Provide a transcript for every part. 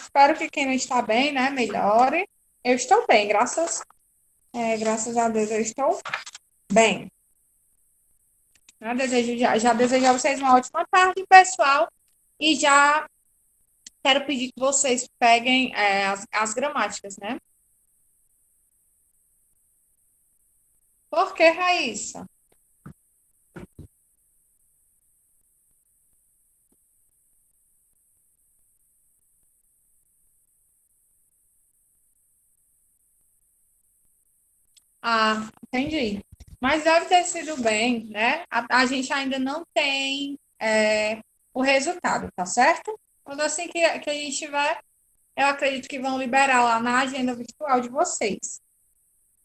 Espero que quem não está bem, né, melhore. Eu estou bem, graças a Deus eu estou bem. Já desejo a vocês uma ótima tarde, pessoal. E já quero pedir que vocês peguem as gramáticas, né? Por que, Raíssa? Ah, entendi. Mas deve ter sido bem, né? A gente ainda não tem o resultado, tá certo? Quando assim que a gente tiver, eu acredito que vão liberar lá na agenda virtual de vocês,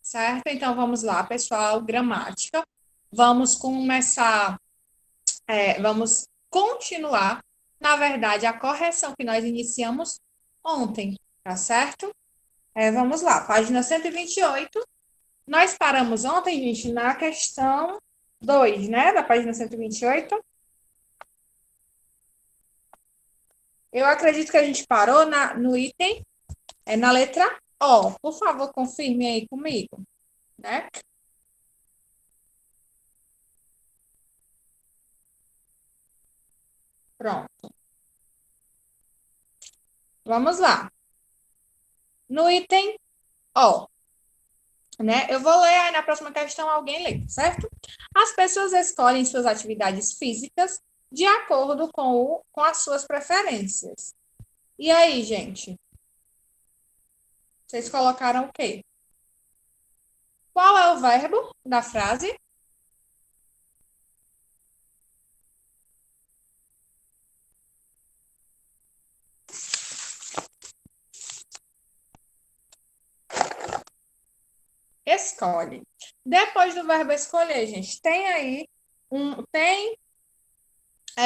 certo? Então vamos lá, pessoal, gramática. Vamos começar, vamos continuar, na verdade, a correção que nós iniciamos ontem, tá certo? Vamos lá, página 128. Nós paramos ontem, gente, na questão 2, né, da página 128. Eu acredito que a gente parou no item, na letra O. Por favor, confirme aí comigo, né? Pronto. Vamos lá. No item O, né? Eu vou ler aí na próxima questão, alguém lê, certo? As pessoas escolhem suas atividades físicas de acordo com as suas preferências. E aí, gente? Vocês colocaram o quê? Qual é o verbo da frase? Escolhe. Depois do verbo escolher, gente, tem aí tem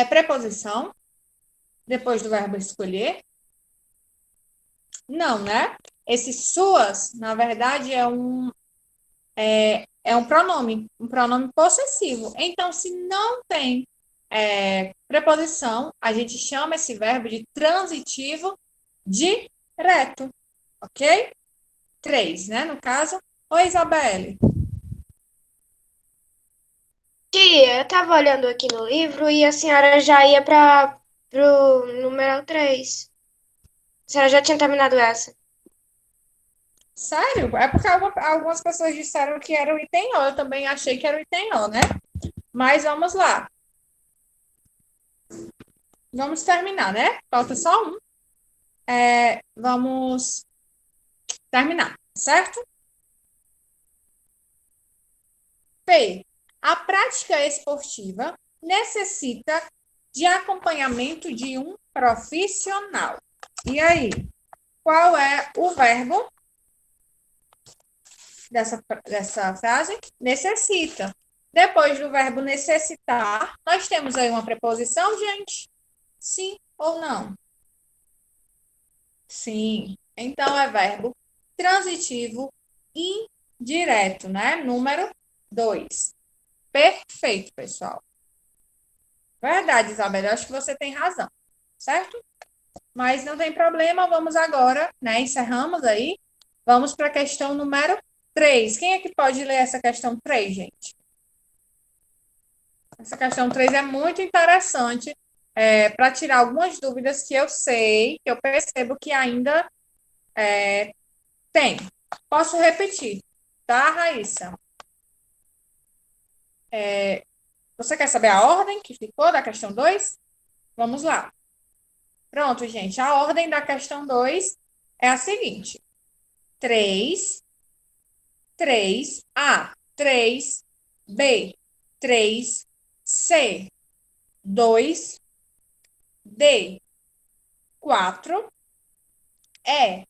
preposição depois do verbo escolher? Não, né? Esse suas, na verdade, é um pronome possessivo. Então, se não tem preposição, a gente chama esse verbo de transitivo direto, ok? Três, né? No caso. Oi, Isabelle. Tia, eu tava olhando aqui no livro e a senhora já ia para pro número 3. A senhora já tinha terminado essa. Sério? É porque algumas pessoas disseram que era o item O. Eu também achei que era o item O, né? Mas vamos lá. Vamos terminar, né? Falta só um. Vamos terminar, certo? P. A prática esportiva necessita de acompanhamento de um profissional. E aí, qual é o verbo dessa frase? Necessita. Depois do verbo necessitar, nós temos aí uma preposição, gente? Sim ou não? Sim. Então é verbo transitivo indireto, né? Número 2. Perfeito, pessoal. Verdade, Isabel. Eu acho que você tem razão, certo? Mas não tem problema. Vamos agora, né? Encerramos aí. Vamos para a questão número 3. Quem é que pode ler essa questão 3, gente? Essa questão 3 é muito interessante para tirar algumas dúvidas que eu sei, que eu percebo que ainda tem. Posso repetir, tá, Raíssa? Você quer saber a ordem que ficou da questão 2? Vamos lá. Pronto, gente. A ordem da questão 2 é a seguinte: 3, 3, A, 3, B, 3, C, 2, D, 4, E,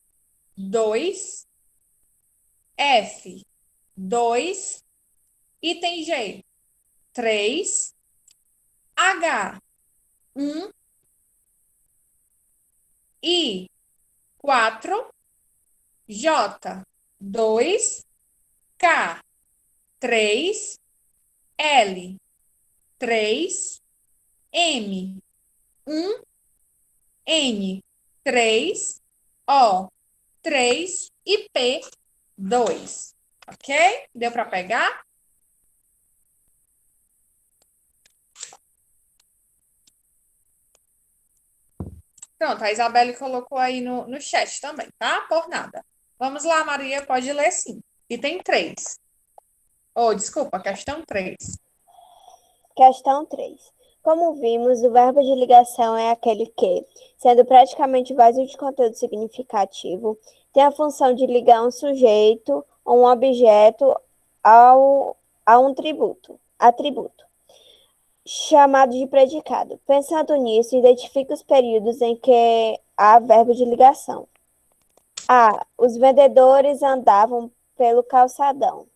2, F, 2, item G, 3, H, 1, I, 4, J, 2, K, 3, L, 3, M, 1, N, 3, O, 3 e P, 2. Ok? Deu para pegar? Pronto, a Isabelle colocou aí no chat também, tá? Por nada. Vamos lá, Maria, pode ler sim. Item 3. Oh, desculpa, questão 3. Questão 3. Como vimos, o verbo de ligação é aquele que, sendo praticamente vazio de conteúdo significativo, tem a função de ligar um sujeito ou um objeto a um atributo, chamado de predicado. Pensando nisso, identifique os períodos em que há verbo de ligação. A. Os vendedores andavam pelo calçadão.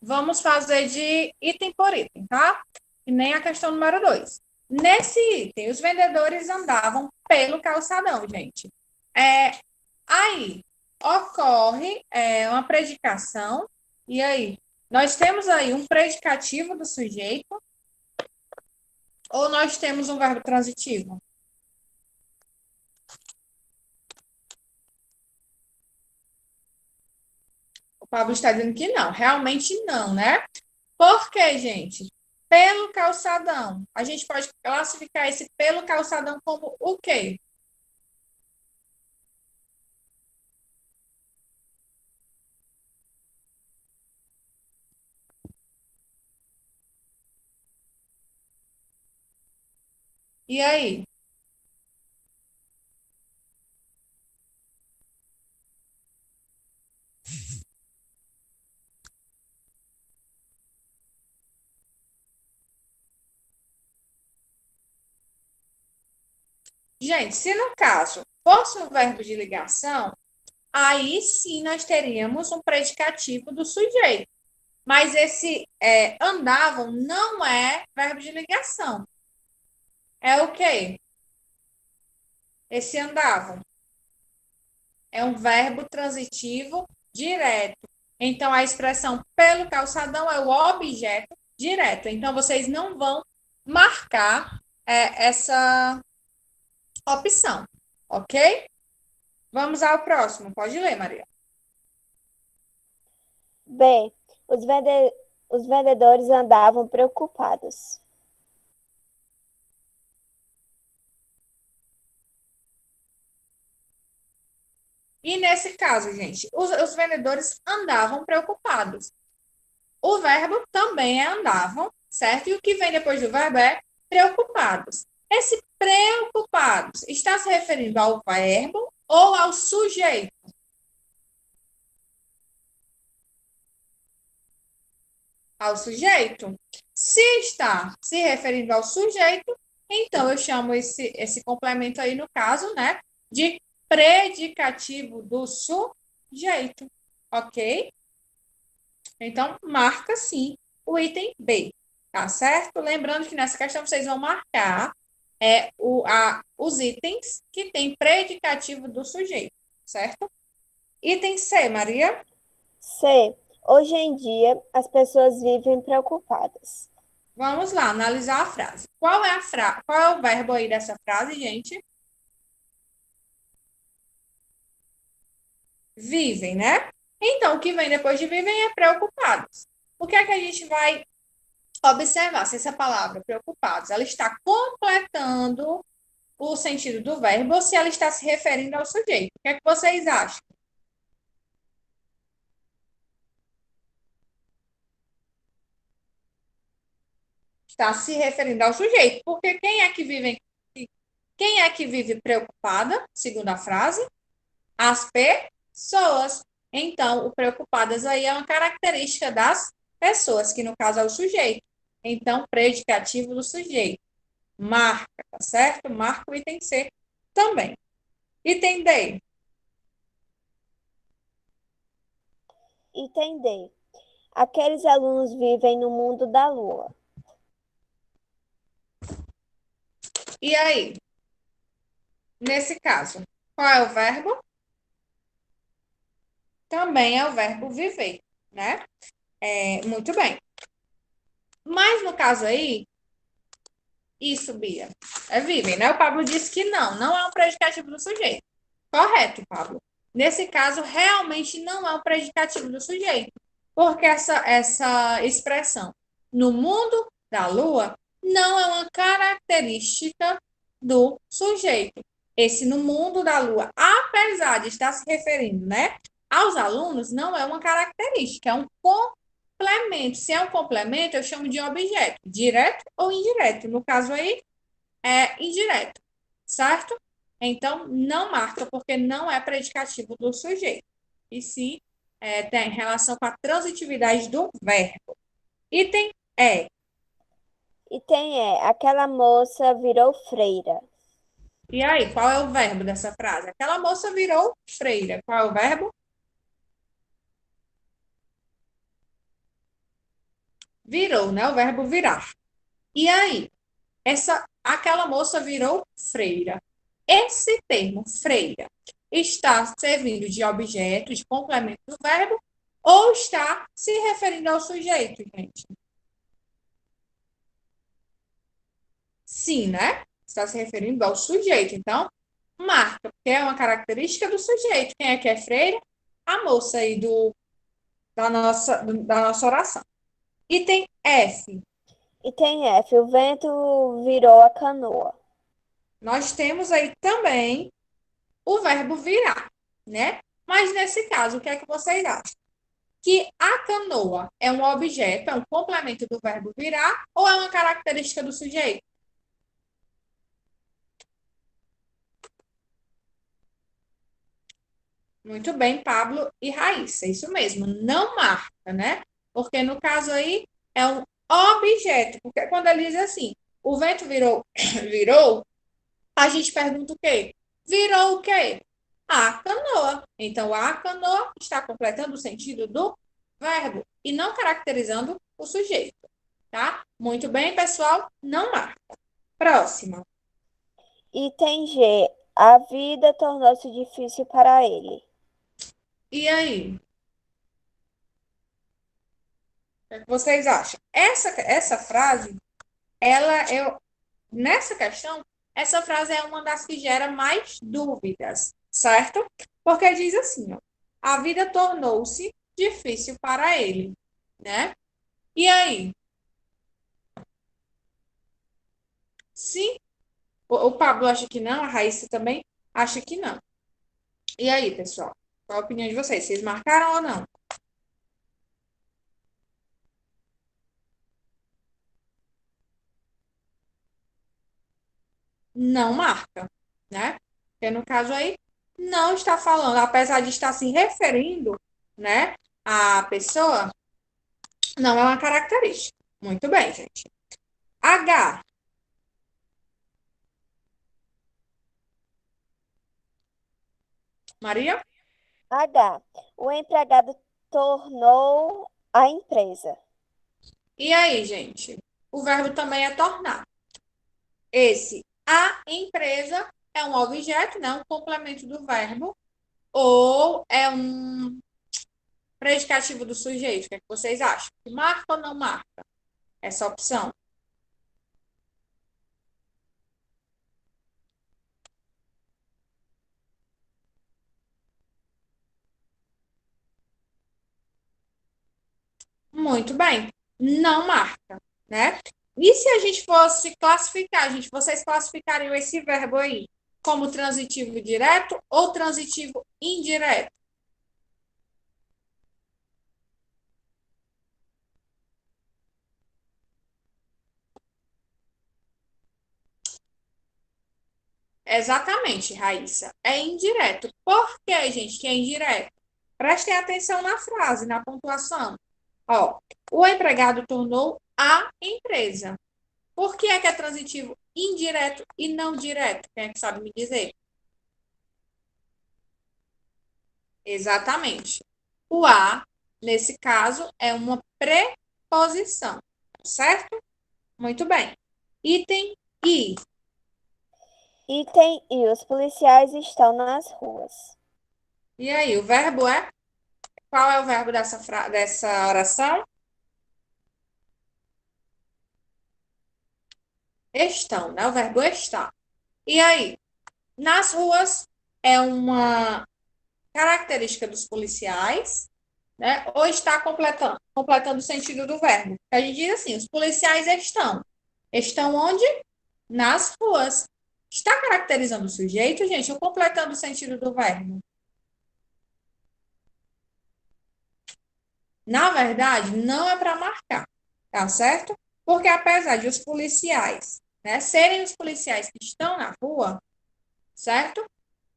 Vamos fazer de item por item, tá? E nem a questão número 2. Nesse item, os vendedores andavam pelo calçadão, gente. Aí ocorre uma predicação, e aí nós temos aí um predicativo do sujeito, ou nós temos um verbo transitivo? O Pablo está dizendo que não, realmente não, né? Por quê, gente? Pelo calçadão. A gente pode classificar esse pelo calçadão como o quê? E aí? Gente, se no caso fosse um verbo de ligação, aí sim nós teríamos um predicativo do sujeito. Mas esse andavam não é verbo de ligação. É o quê? Esse andavam é um verbo transitivo direto. Então, a expressão pelo calçadão é o objeto direto. Então, vocês não vão marcar essa opção, ok? Vamos ao próximo. Pode ler, Maria. B. Os vendedores andavam preocupados. E nesse caso, gente, os vendedores andavam preocupados. O verbo também é andavam, certo? E o que vem depois do verbo é preocupados. Esse preocupados está se referindo ao verbo ou ao sujeito? Ao sujeito. Se está se referindo ao sujeito, então eu chamo esse complemento aí, no caso, né, de predicativo do sujeito, ok? Então, marca sim o item B, tá certo? Lembrando que nessa questão vocês vão marcar os itens que tem predicativo do sujeito, certo? Item C, Maria. C. Hoje em dia, as pessoas vivem preocupadas. Vamos lá, analisar a frase. Qual é o verbo aí dessa frase, gente? Vivem, né? Então, o que vem depois de vivem é preocupados. O que é que a gente vai observar se essa palavra preocupados, ela está completando o sentido do verbo ou se ela está se referindo ao sujeito? O que é que vocês acham? Está se referindo ao sujeito, porque quem é que vive preocupada, segundo a frase? As pessoas. Então, o preocupadas aí é uma característica das pessoas, que no caso é o sujeito. Então, predicativo do sujeito. Marca, tá certo? Marca o item C também. Item D. Item D. Aqueles alunos vivem no mundo da lua. E aí? Nesse caso, qual é o verbo? Também é o verbo viver, né? Muito bem. Mas no caso aí, isso, Bia, é vivem, né? O Pablo disse que não é um predicativo do sujeito. Correto, Pablo. Nesse caso, realmente não é um predicativo do sujeito, porque essa expressão no mundo da lua não é uma característica do sujeito. Esse no mundo da lua, apesar de estar se referindo, né, aos alunos, não é uma característica, é um complemento. Se é um complemento, eu chamo de objeto, direto ou indireto. No caso aí, é indireto, certo? Então, não marca, porque não é predicativo do sujeito. E sim, tem relação com a transitividade do verbo. Item é. Item é, aquela moça virou freira. E aí, qual é o verbo dessa frase? Aquela moça virou freira. Qual é o verbo? Virou, né? O verbo virar. E aí, aquela moça virou freira. Esse termo, freira, está servindo de objeto, de complemento do verbo, ou está se referindo ao sujeito, gente? Sim, né? Está se referindo ao sujeito. Então, marca, porque é uma característica do sujeito. Quem é que é freira? A moça aí da nossa oração. Item F. Item F, o vento virou a canoa. Nós temos aí também o verbo virar, né? Mas nesse caso, o que é que vocês acham? Que a canoa é um objeto, é um complemento do verbo virar ou é uma característica do sujeito? Muito bem, Pablo e Raíssa, isso mesmo, não marca, né? Porque no caso aí é um objeto, porque quando ele diz assim, o vento virou, virou, a gente pergunta o quê? Virou o quê? A canoa. Então, a canoa está completando o sentido do verbo e não caracterizando o sujeito, tá? Muito bem, pessoal, não marca. Próxima. Item G, a vida tornou-se difícil para ele. E aí? O que vocês acham? Essa frase, nessa questão, essa frase é uma das que gera mais dúvidas, certo? Porque diz assim, ó, a vida tornou-se difícil para ele, né? E aí? Sim, o Pablo acha que não, a Raíssa também acha que não. E aí, pessoal? Qual a opinião de vocês? Vocês marcaram ou não? Não marca, né? Porque no caso aí, não está falando, apesar de estar se referindo, né, à pessoa, não é uma característica. Muito bem, gente. H. Maria? H, o empregado tornou a empresa. E aí, gente? O verbo também é tornar. A empresa é um objeto, né? Um complemento do verbo, ou é um predicativo do sujeito? O que é que vocês acham? Marca ou não marca essa opção? Muito bem, não marca, né? E se a gente fosse classificar, gente, vocês classificariam esse verbo aí como transitivo direto ou transitivo indireto? Exatamente, Raíssa. É indireto. Por que, gente, que é indireto? Prestem atenção na frase, na pontuação. Ó, o empregado tornou a empresa. Por que é transitivo indireto e não direto? Quem é que sabe me dizer? Exatamente. O a, nesse caso, é uma preposição, certo? Muito bem. Item I. Item I, os policiais estão nas ruas. E aí, o verbo é? Qual é o verbo dessa oração? Estão, né? O verbo está. E aí, nas ruas é uma característica dos policiais, né? Ou está completando o sentido do verbo. A gente diz assim, os policiais estão. Estão onde? Nas ruas. Está caracterizando o sujeito, gente, ou completando o sentido do verbo? Na verdade, não é para marcar, tá certo? Porque apesar de os policiais, né, serem os policiais que estão na rua, certo?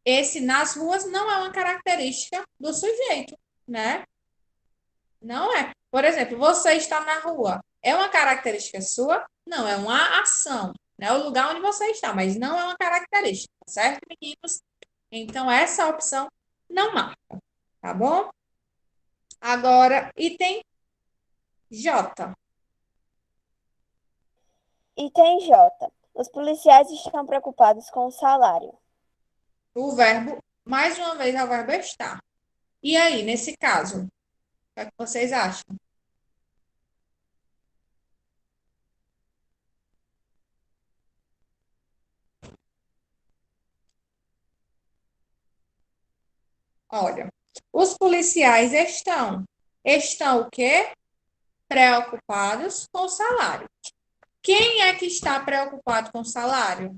Esse nas ruas não é uma característica do sujeito, né? Não é. Por exemplo, você está na rua. É uma característica sua? Não, é uma ação, né? O lugar onde você está, mas não é uma característica, certo, meninos? Então, essa opção não marca, tá bom? Agora, item J. Item J. Os policiais estão preocupados com o salário. O verbo, mais uma vez, é o verbo estar. E aí, nesse caso, o que é que vocês acham? Olha, os policiais estão. Estão o quê? Preocupados com o salário. Quem é que está preocupado com o salário?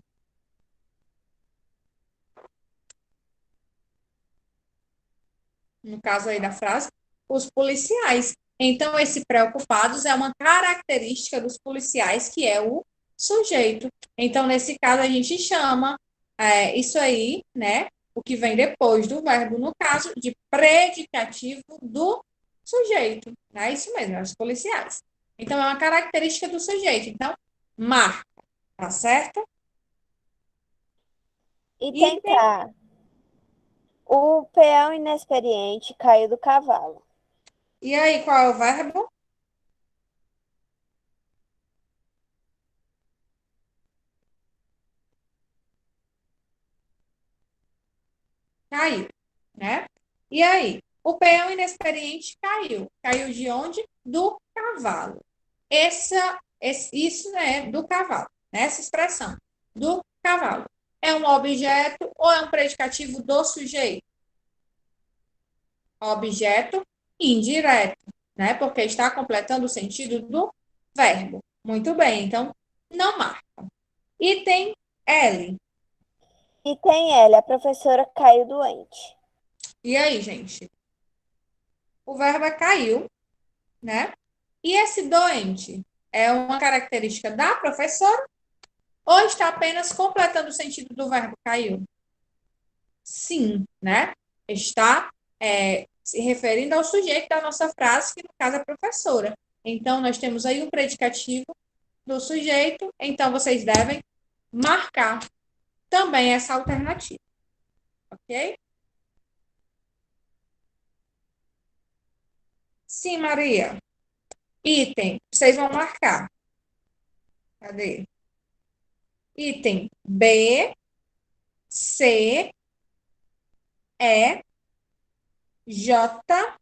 No caso aí da frase, os policiais. Então, esse preocupados é uma característica dos policiais, que é o sujeito. Então, nesse caso, a gente chama isso aí, né? O que vem depois do verbo, no caso, de predicativo do sujeito. É isso mesmo, é os policiais. Então, é uma característica do sujeito. Então, marca, tá certo? Item K. O peão inexperiente caiu do cavalo. E aí, qual é o verbo? Caiu, né? E aí, o peão inexperiente caiu. Caiu de onde? Do cavalo. Isso é do cavalo, né? Essa expressão, do cavalo. É um objeto ou é um predicativo do sujeito? Objeto indireto, né? Porque está completando o sentido do verbo. Muito bem, então não marca. Item L. Item L. A professora caiu doente. E aí, gente? O verbo é caiu, né? E esse doente é uma característica da professora ou está apenas completando o sentido do verbo caiu? Sim, né? Está se referindo ao sujeito da nossa frase, que no caso é a professora. Então, nós temos aí um predicativo do sujeito, então vocês devem marcar também essa alternativa, ok? Sim, Maria. Item, vocês vão marcar. Cadê? Item B, C, E, J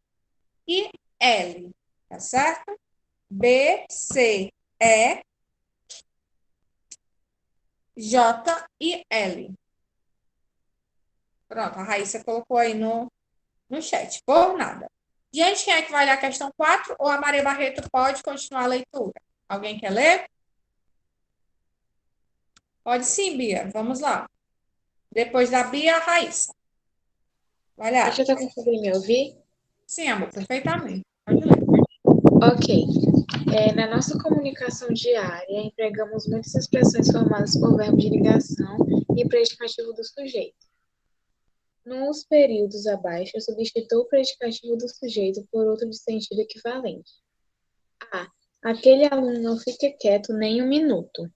e L, tá certo? B, C, E, J e L. Pronto, a Raíssa colocou aí no chat, por nada. Gente, quem é que vai ler a questão 4? Ou a Maria Barreto pode continuar a leitura? Alguém quer ler? Pode sim, Bia. Vamos lá. Depois da Bia, a Raíssa. Vai lá. Deixa eu conseguir me ouvir. Sim, amor, perfeitamente. Pode ler. Ok. Na nossa comunicação diária, empregamos muitas expressões formadas por verbo de ligação e predicativo do sujeito. Nos períodos abaixo, substitua o predicativo do sujeito por outro de sentido equivalente. A. Aquele aluno não fica quieto nem um minuto.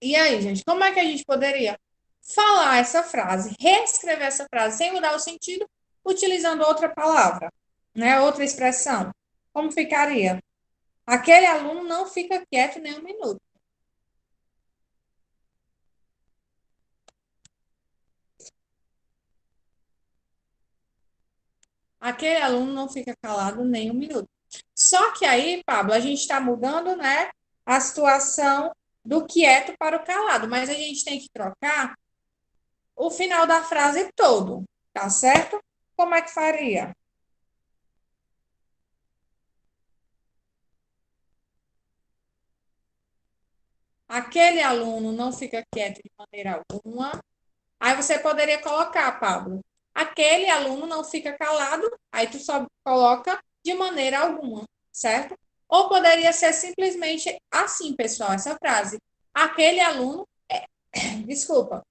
E aí, gente, como é que a gente poderia falar essa frase, reescrever essa frase sem mudar o sentido, utilizando outra palavra, né? Outra expressão? Como ficaria? Aquele aluno não fica quieto nem um minuto. Aquele aluno não fica calado nem um minuto. Só que aí, Pablo, a gente está mudando, né, a situação do quieto para o calado, mas a gente tem que trocar o final da frase todo, tá certo? Como é que faria? Aquele aluno não fica quieto de maneira alguma. Aí você poderia colocar, Pablo, aquele aluno não fica calado, aí tu só coloca de maneira alguma, certo? Ou poderia ser simplesmente assim, pessoal, essa frase. Aquele aluno, desculpa,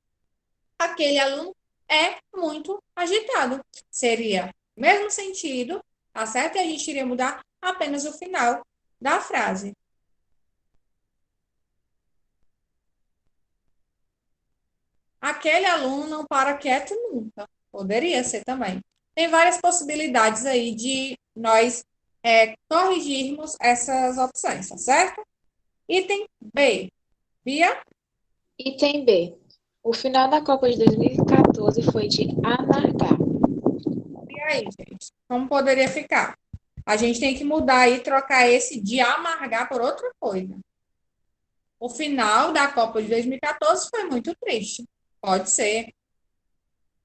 aquele aluno é muito agitado. Seria o mesmo sentido, tá certo? E a gente iria mudar apenas o final da frase. Aquele aluno não para quieto nunca. Poderia ser também. Tem várias possibilidades aí de nós corrigirmos essas opções, tá certo? Item B. Bia? Item B. O final da Copa de 2014 foi de amargar. E aí, gente? Como poderia ficar? A gente tem que mudar e trocar esse de amargar por outra coisa. O final da Copa de 2014 foi muito triste. Pode ser.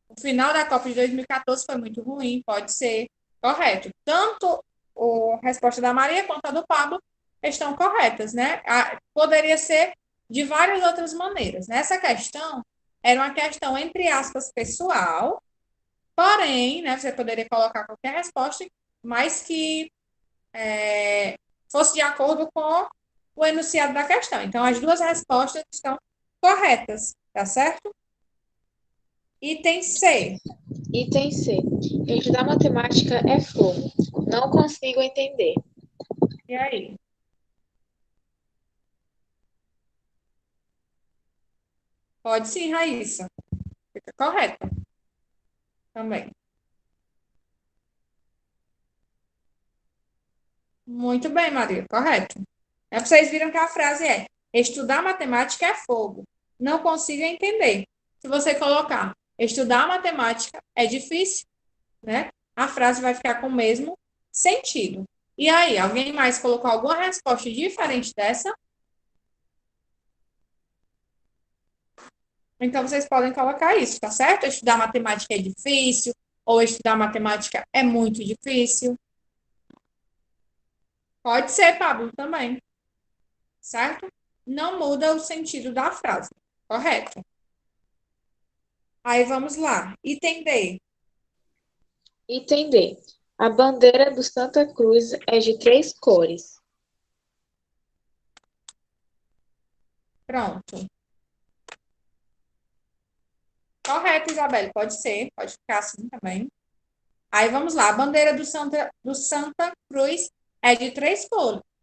O final da Copa de 2014 foi muito ruim. Pode ser. Correto. Tanto a resposta da Maria quanto a do Pablo estão corretas, né? Poderia ser de várias outras maneiras. Nessa questão, era uma questão, entre aspas, pessoal, porém, né, você poderia colocar qualquer resposta, mas que fosse de acordo com o enunciado da questão. Então, as duas respostas estão corretas, tá certo? Item C. Item C. Estudar matemática é fogo. Não consigo entender. E aí? Pode sim, Raíssa. Fica correta também. Muito bem, Maria, correto. Vocês viram que a frase é: estudar matemática é fogo. Não consigo entender. Se você colocar estudar matemática é difícil, né? A frase vai ficar com o mesmo sentido. E aí, alguém mais colocou alguma resposta diferente dessa? Então, vocês podem colocar isso, tá certo? Estudar matemática é difícil, ou estudar matemática é muito difícil. Pode ser, Pablo, também, certo? Não muda o sentido da frase, correto? Aí vamos lá. Item D. Item D. A bandeira do Santa Cruz é de 3 cores. Pronto. Correto, Isabelle, pode ser, pode ficar assim também. Aí vamos lá. A bandeira do Santa Cruz é de 3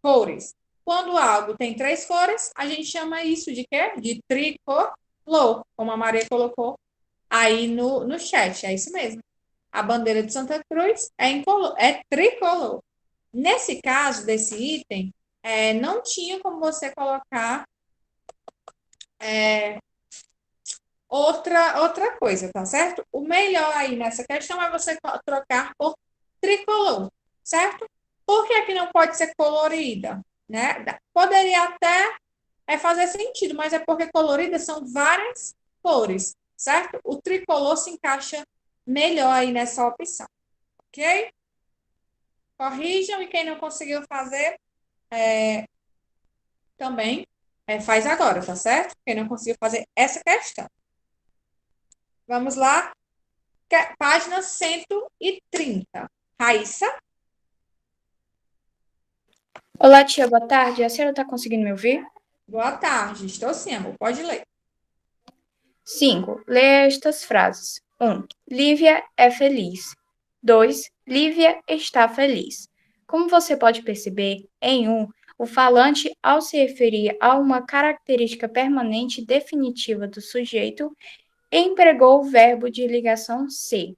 cores. Quando algo tem 3 cores, a gente chama isso de quê? De tricolor, como a Maria colocou aí no chat. É isso mesmo. A bandeira de Santa Cruz é tricolor. Nesse caso, desse item, não tinha como você colocar outra coisa, tá certo? O melhor aí nessa questão é você trocar por tricolor, certo? Por que que não pode ser colorida, né? Poderia até fazer sentido, mas é porque colorida são várias cores, certo? O tricolor se encaixa melhor aí nessa opção, ok? Corrijam e quem não conseguiu fazer também faz agora, tá certo? Quem não conseguiu fazer essa questão. Vamos lá, página 130. Raíssa? Olá, tia, boa tarde. A senhora está conseguindo me ouvir? Boa tarde. Estou sim, amor. Pode ler. 5. Leia estas frases. 1. Lívia é feliz. 2. Lívia está feliz. Como você pode perceber, em 1, o falante, ao se referir a uma característica permanente e definitiva do sujeito, empregou o verbo de ligação ser.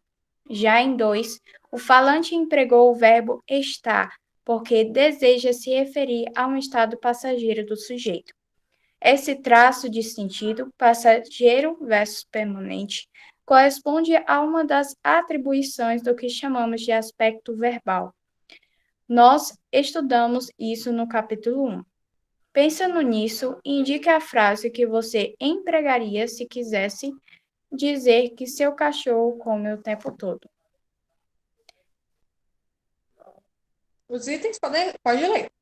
Já em 2, o falante empregou o verbo estar, porque deseja se referir a um estado passageiro do sujeito. Esse traço distintivo, passageiro versus permanente, corresponde a uma das atribuições do que chamamos de aspecto verbal. Nós estudamos isso no capítulo 1. Pensando nisso, indique a frase que você empregaria se quisesse dizer que seu cachorro come o tempo todo? Os itens pode ler.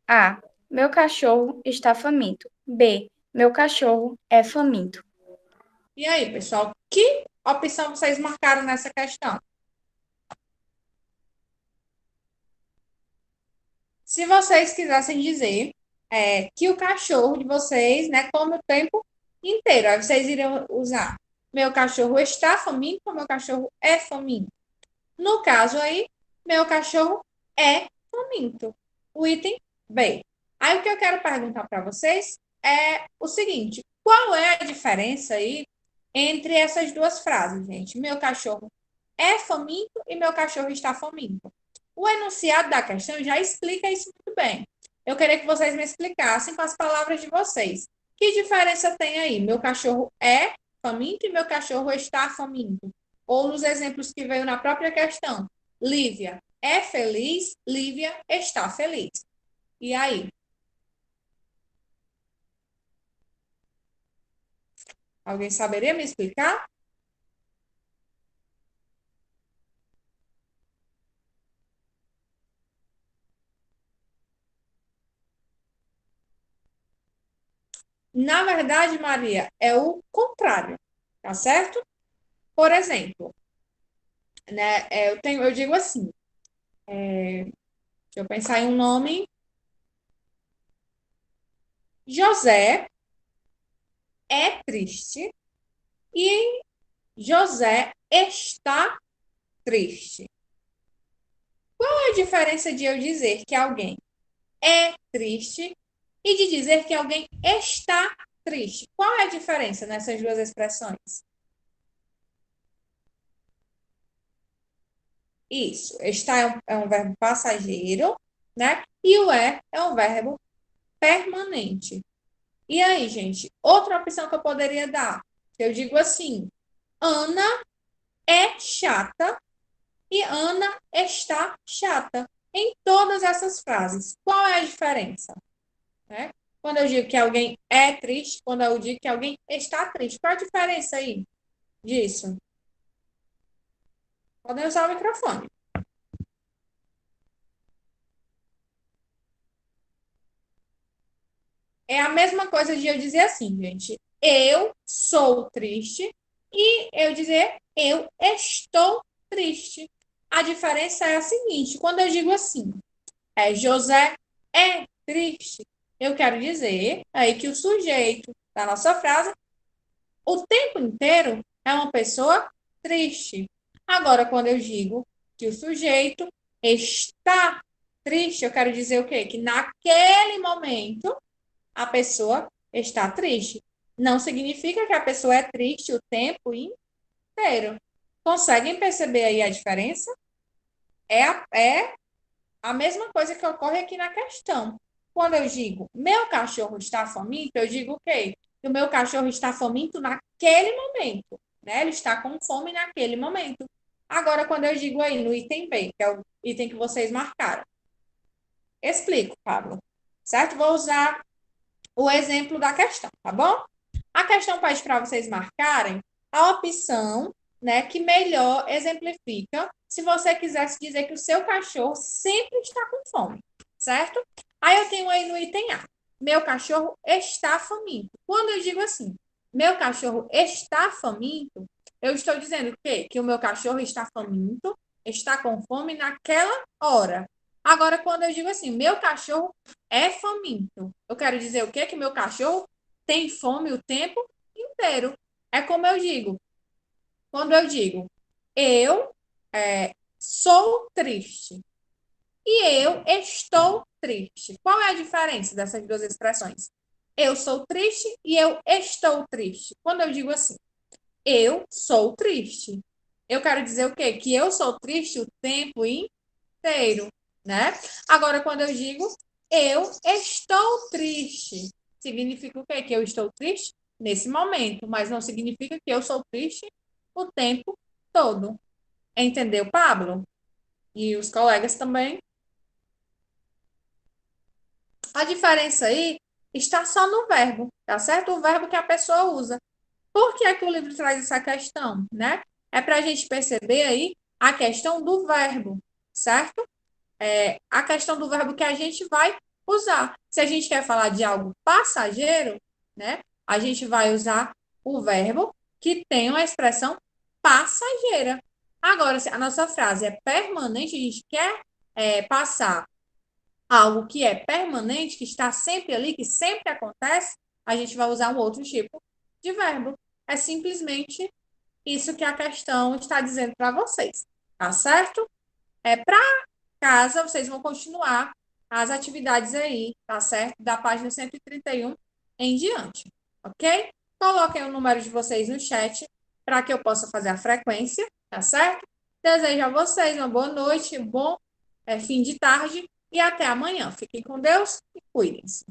A. Meu cachorro está faminto. B. Meu cachorro é faminto. E aí, pessoal, que opção vocês marcaram nessa questão? Se vocês quisessem dizer que o cachorro de vocês, né, come o tempo inteiro, aí vocês iriam usar meu cachorro está faminto ou meu cachorro é faminto? No caso aí, meu cachorro é faminto. O item B. Aí o que eu quero perguntar para vocês é o seguinte: qual é a diferença aí entre essas duas frases, gente? Meu cachorro é faminto e meu cachorro está faminto. O enunciado da questão já explica isso muito bem. Eu queria que vocês me explicassem com as palavras de vocês. Que diferença tem aí? Meu cachorro é faminto e meu cachorro está faminto. Ou nos exemplos que veio na própria questão. Lívia é feliz, Lívia está feliz. E aí? Alguém saberia me explicar? Na verdade, Maria, é o contrário, tá certo? Por exemplo, né, eu digo assim, deixa eu pensar em um nome. José é triste e José está triste. Qual é a diferença de eu dizer que alguém é triste e de dizer que alguém está triste? Qual é a diferença nessas duas expressões? Isso, está é um verbo passageiro, né? E o é um verbo permanente. E aí, gente, outra opção que eu poderia dar, eu digo assim: Ana é chata e Ana está chata. Em todas essas frases, qual é a diferença? Né? Quando eu digo que alguém é triste, quando eu digo que alguém está triste, qual a diferença aí disso? Podem usar o microfone. É a mesma coisa de eu dizer assim, gente. Eu sou triste e eu dizer eu estou triste. A diferença é a seguinte: quando eu digo assim, José é triste, eu quero dizer aí que o sujeito da nossa frase, o tempo inteiro, é uma pessoa triste. Agora, quando eu digo que o sujeito está triste, eu quero dizer o quê? Que naquele momento a pessoa está triste. Não significa que a pessoa é triste o tempo inteiro. Conseguem perceber aí a diferença? É a mesma coisa que ocorre aqui na questão. Quando eu digo meu cachorro está faminto, eu digo o quê? Que o meu cachorro está faminto naquele momento, né? Ele está com fome naquele momento. Agora, quando eu digo aí no item B, que é o item que vocês marcaram, explico, Pablo. Certo? Vou usar o exemplo da questão, tá bom? A questão pede para vocês marcarem a opção, né, que melhor exemplifica se você quisesse dizer que o seu cachorro sempre está com fome, certo? Aí eu tenho aí no item A, meu cachorro está faminto. Quando eu digo assim, meu cachorro está faminto, eu estou dizendo o quê? Que o meu cachorro está faminto, está com fome naquela hora. Agora, quando eu digo assim, meu cachorro é faminto, eu quero dizer o quê? Que meu cachorro tem fome o tempo inteiro. É como eu digo, quando eu digo, eu sou triste e eu estou triste. Qual é a diferença dessas duas expressões? Eu sou triste e eu estou triste. Quando eu digo assim, eu sou triste, eu quero dizer o quê? Que eu sou triste o tempo inteiro, né? Agora, quando eu digo, eu estou triste, significa o quê? Que eu estou triste nesse momento, mas não significa que eu sou triste o tempo todo. Entendeu, Pablo? E os colegas também. A diferença aí está só no verbo, tá certo? O verbo que a pessoa usa. Por que é que o livro traz essa questão, né? É para a gente perceber aí a questão do verbo, certo? A questão do verbo que a gente vai usar. Se a gente quer falar de algo passageiro, né? A gente vai usar o verbo que tem uma expressão passageira. Agora, se a nossa frase é permanente, a gente quer passar algo que é permanente, que está sempre ali, que sempre acontece, a gente vai usar um outro tipo de verbo. É simplesmente isso que a questão está dizendo para vocês, tá certo? Para casa, vocês vão continuar as atividades aí, tá certo? Da página 131 em diante, ok? Coloquem o número de vocês no chat para que eu possa fazer a frequência, tá certo? Desejo a vocês uma boa noite, um bom fim de tarde e até amanhã. Fiquem com Deus e cuidem-se.